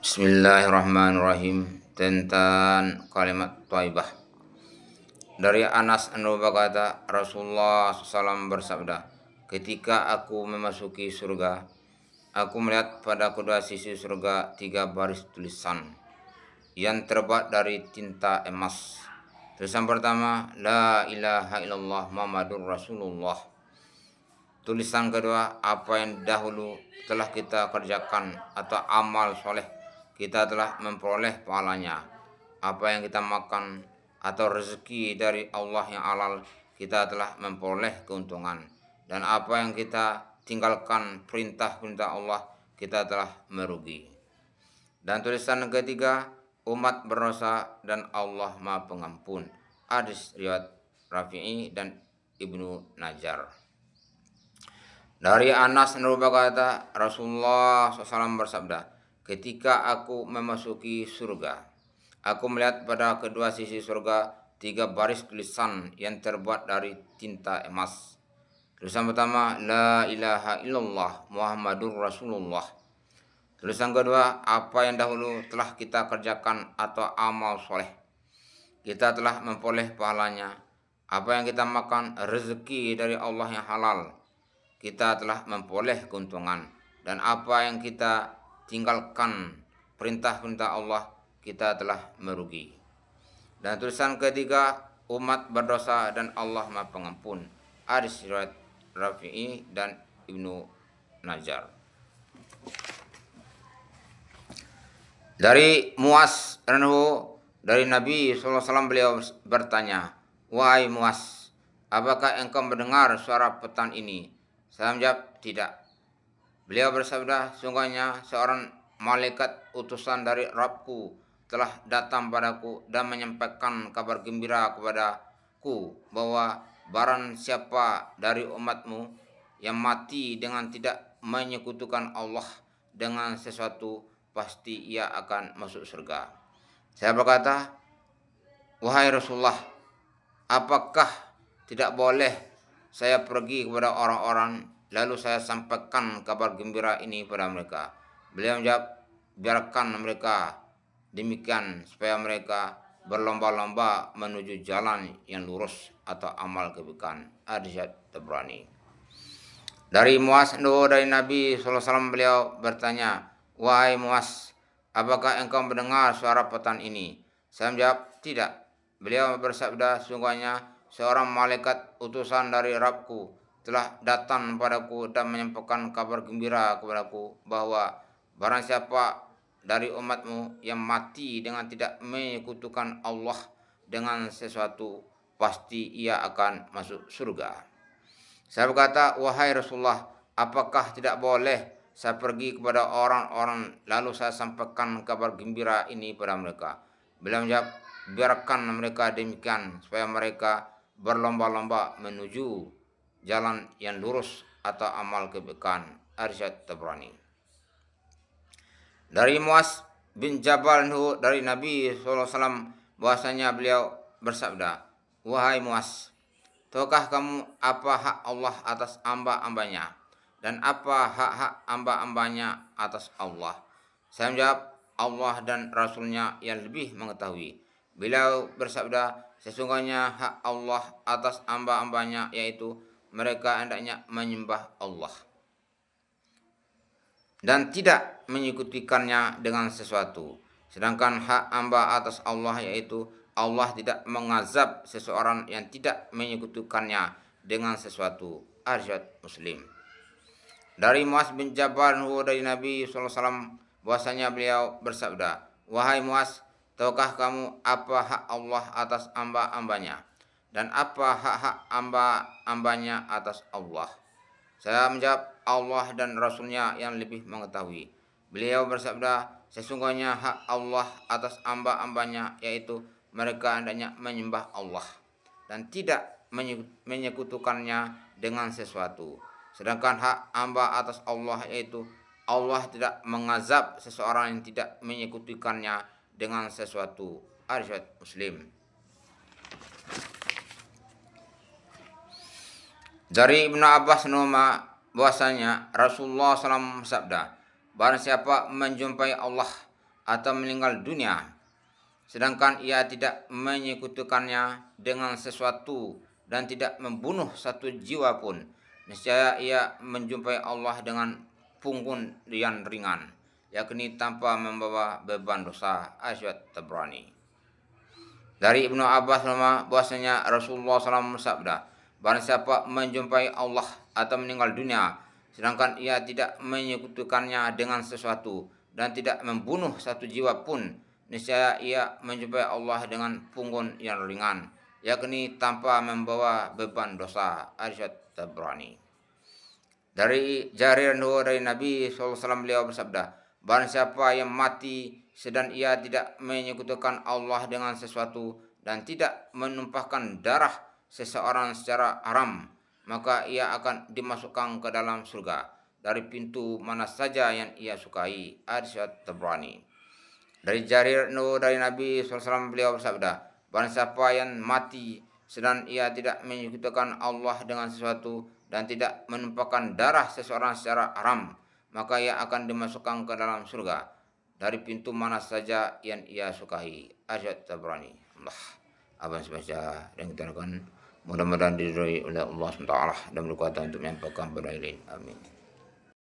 Bismillahirrahmanirrahim. Tentang kalimat thayyibah. Dari Anas berkata, Rasulullah SAW bersabda, ketika aku memasuki surga, aku melihat pada kedua sisi surga 3 baris tulisan yang terbuat dari tinta emas. Tulisan pertama, La ilaha illallah Muhammadur Rasulullah. Tulisan kedua, apa yang dahulu telah kita kerjakan atau amal soleh, kita telah memperoleh pahalanya. Apa yang kita makan atau rezeki dari Allah yang halal, kita telah memperoleh keuntungan. Dan apa yang kita tinggalkan perintah-perintah Allah, kita telah merugi. Dan tulisan ketiga, umat berdosa dan Allah Maha Pengampun. Hadis riwayat Rafi'i dan Ibnu Najjar. Dari Anas berkata, Rasulullah SAW bersabda, ketika aku memasuki surga, aku melihat pada kedua sisi surga 3 baris tulisan yang terbuat dari tinta emas. Tulisan pertama, La ilaha illallah Muhammadur Rasulullah. Tulisan kedua, apa yang dahulu telah kita kerjakan atau amal soleh, kita telah memperoleh pahalanya. Apa yang kita makan rezeki dari Allah yang halal, kita telah memperoleh keuntungan. Dan apa yang kita tinggalkan perintah-perintah Allah, kita telah merugi. Dan tulisan ketiga, umat berdosa dan Allah Maha Pengampun. Hadis riwayat Rafi'i dan Ibnu Najjar. Dari Muaz dari Nabi SAW beliau bertanya, wahai Muaz, apakah engkau mendengar suara petan ini? Saya menjawab, tidak. Beliau bersabda, sungguhnya seorang malaikat utusan dari Rabbku telah datang padaku dan menyampaikan kabar gembira kepadaku bahwa barang siapa dari umatmu yang mati dengan tidak menyekutukan Allah dengan sesuatu, pasti ia akan masuk surga. Saya berkata, wahai Rasulullah, apakah tidak boleh saya pergi kepada orang-orang lalu saya sampaikan kabar gembira ini pada mereka? Beliau menjawab, biarkan mereka demikian supaya mereka berlomba-lomba menuju jalan yang lurus atau amal kebaikan. Hadis Tabrani. Dari Muaz dari Nabi SAW beliau bertanya, wahai Muaz, apakah engkau mendengar suara petan ini? Saya menjawab, tidak. Beliau bersabda, sungguhnya seorang malaikat utusan dari Rabbku telah datang padaku dan menyampaikan kabar gembira kepadaku bahwa barang siapa dari umatmu yang mati dengan tidak menyekutukan Allah dengan sesuatu, pasti ia akan masuk surga. Saya berkata, wahai Rasulullah, apakah tidak boleh saya pergi kepada orang-orang lalu saya sampaikan kabar gembira ini pada mereka? Beliau menjawab, biarkan mereka demikian supaya mereka berlomba-lomba menuju jalan yang lurus atau amal kebaikan. Arsyad Tabrani. Dari Muaz bin Jabal dari Nabi SAW bahwasanya beliau bersabda, wahai Muaz, tahukah kamu apa hak Allah atas hamba-hambanya dan apa hak-hak hamba-hambanya atas Allah? Saya menjawab, Allah dan Rasulnya yang lebih mengetahui. Beliau bersabda, sesungguhnya hak Allah atas hamba-hambanya yaitu mereka hendaknya menyembah Allah dan tidak menyekutukannya dengan sesuatu. Sedangkan hak hamba atas Allah yaitu Allah tidak mengazab seseorang yang tidak menyekutukannya dengan sesuatu. Arsyad Muslim. Dari Muaz bin Jabal dari Nabi SAW bahwasanya beliau bersabda, wahai Muaz, tahukah kamu apa hak Allah atas hamba-hambanya dan apa hak-hak hamba-hambanya atas Allah? Saya menjawab, Allah dan Rasulnya yang lebih mengetahui. Beliau bersabda, sesungguhnya hak Allah atas hamba-hambanya yaitu mereka hendaknya menyembah Allah dan tidak menyekutukannya dengan sesuatu. Sedangkan hak hamba atas Allah yaitu Allah tidak mengazab seseorang yang tidak menyekutukannya dengan sesuatu. Arsyad Muslim. Dari Ibnu Abbas bahwasanya Rasulullah SAW bersabda, barang siapa menjumpai Allah atau meninggal dunia, sedangkan ia tidak menyekutukannya dengan sesuatu dan tidak membunuh satu jiwa pun, niscaya ia menjumpai Allah dengan punggung yang ringan, yakni tanpa membawa beban dosa. Asyad Tabrani. Dari Ibnu Abbas bahwasanya Rasulullah SAW bersabda, barang siapa menjumpai Allah atau meninggal dunia, sedangkan ia tidak menyekutukannya dengan sesuatu dan tidak membunuh satu jiwa pun, niscaya ia menjumpai Allah dengan punggung yang ringan, yakni tanpa membawa beban dosa. Asyad Tabrani. Dari Jarir dari Nabi SAW beliau bersabda, barang siapa yang mati sedang ia tidak menyekutukan Allah dengan sesuatu dan tidak menumpahkan darah seseorang secara haram, maka ia akan dimasukkan ke dalam surga dari pintu mana saja yang ia sukai. Asyad Tabrani. Dari Jarir dari Nabi SAW beliau bersabda, barang siapa yang mati sedang ia tidak menyekutukan Allah dengan sesuatu dan tidak menumpahkan darah seseorang secara haram, maka ia akan dimasukkan ke dalam surga dari pintu mana saja yang ia sukai. Asyad Tabrani. Allah. Apa yang sebaca dan kita lakukan mudah-mudahan diridhoi oleh Allah SWT dan berkuatan untuk menyampaikan pada ilain. Amin.